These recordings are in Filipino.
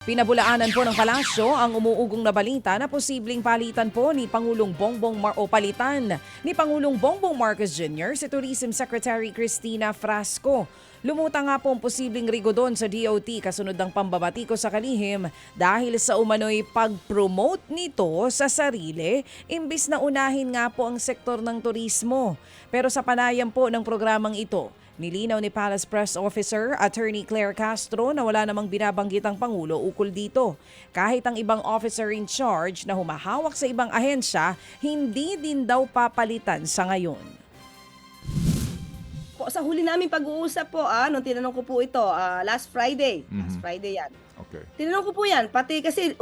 Pinabulaanan po ng palasyo ang umuugong na balita na posibleng palitan po ni Pangulong Bongbong Marcos Jr. si Tourism Secretary Cristina Frasco. Lumutang nga po ang posibleng rigodon sa DOT kasunod ng pambabatiko sa kalihim dahil sa umano'y pag-promote nito sa sarili imbis na unahin nga po ang sektor ng turismo. Pero sa panayam po ng programang ito, nilinaw ni Palace Press Officer Attorney Claire Castro na wala namang binabanggit ang Pangulo ukol dito. Kahit ang ibang officer in charge na humahawak sa ibang ahensya, hindi din daw papalitan sa ngayon. Sa huli namin pag-uusap po, nung tinanong ko po ito, last Friday. Last Friday yan. Okay. Tinanong ko po yan, pati kasi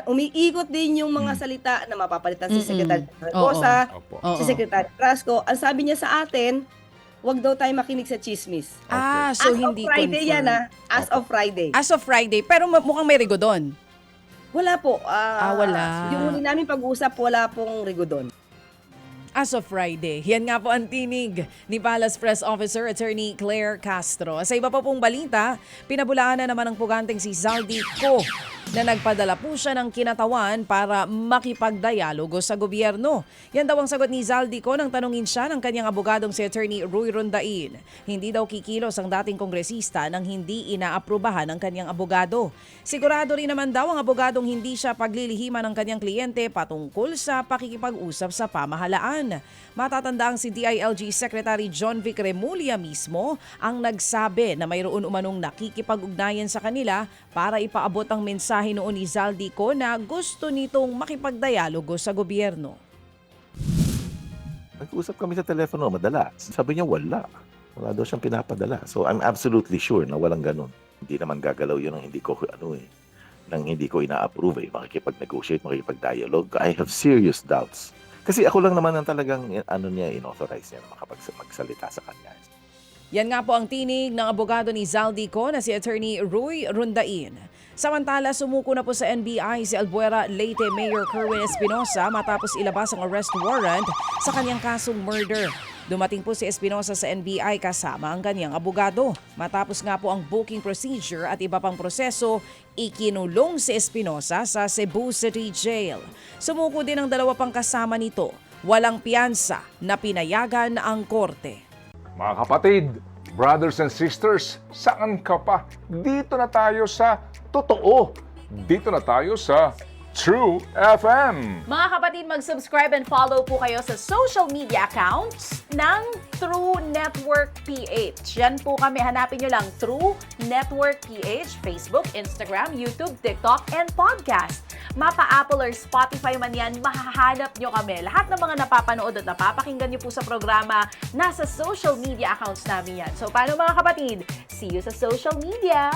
umiikot din yung mga salita na mapapalitan si Secretary Rosa, Opo. si Secretary Frasco. Ang sabi niya sa atin, wag daw tayo makinig sa chismis. So As hindi of Friday confirmed. yan As of Friday. As of Friday, pero mukhang may rigodon. Wala po. Wala. Yung huli namin pag-uusap, wala pong rigodon. As of Friday. Yan nga po ang tinig ni Palace Press Officer Attorney Claire Castro. Sa iba pa pong balita, pinabulaan na naman ng puganteng si Zaldi Co na nagpadala po siya ng kinatawan para makipagdialogo sa gobyerno. Yan daw ang sagot ni Zaldi Co nang tanungin siya ng kanyang abogadong si Attorney Roy Rondain. Hindi daw kikilos ang dating kongresista nang hindi inaaprubahan ng kanyang abogado. Sigurado rin naman daw ang abogadong hindi siya paglilihiman ng kanyang kliyente patungkol sa pakikipag-usap sa pamahalaan. Matatanda ang si DILG Secretary John Vic Remulla mismo ang nagsabi na mayroon umanong nakikipag-ugnayan sa kanila para ipaabot ang mensahe noon ni Zaldi Co na gusto nitong makipagdialogo sa gobyerno. Nag-usap kami sa telepono, madalas. Sabi niya wala. Wala daw siyang pinapadala. So I'm absolutely sure na walang ganun. Hindi naman gagalaw yun ng hindi ko ina-approve makikipag-negotiate, makikipag-dialogue. I have serious doubts. Kasi ako lang naman ang talagang inauthorize niya na magsalita sa kanya. Yan nga po ang tinig ng abogado ni Zaldi Co na si Attorney Roy Rondain. Samantala, sumuko na po sa NBI si Albuera Leyte Mayor Kerwin Espinosa matapos ilabas ang arrest warrant sa kanyang kasong murder. Dumating po si Espinosa sa NBI kasama ang kanyang abogado. Matapos nga po ang booking procedure at iba pang proseso, ikinulong si Espinosa sa Cebu City Jail. Sumuko din ang dalawa pang kasama nito. Walang piyansa na pinayagan ang korte. Mga kapatid, brothers and sisters, saan ka pa? Dito na tayo sa Totoo. Dito na tayo sa True FM. Mga kapatid, mag-subscribe and follow po kayo sa social media accounts ng True Network PH. Yan po kami, hanapin nyo lang True Network PH, Facebook, Instagram, YouTube, TikTok, and podcast. Mapa Apple or Spotify man yan, mahahanap nyo kami. Lahat ng mga napapanood at napapakinggan nyo po sa programa, nasa social media accounts namin yan. So paano mga kapatid? See you sa social media!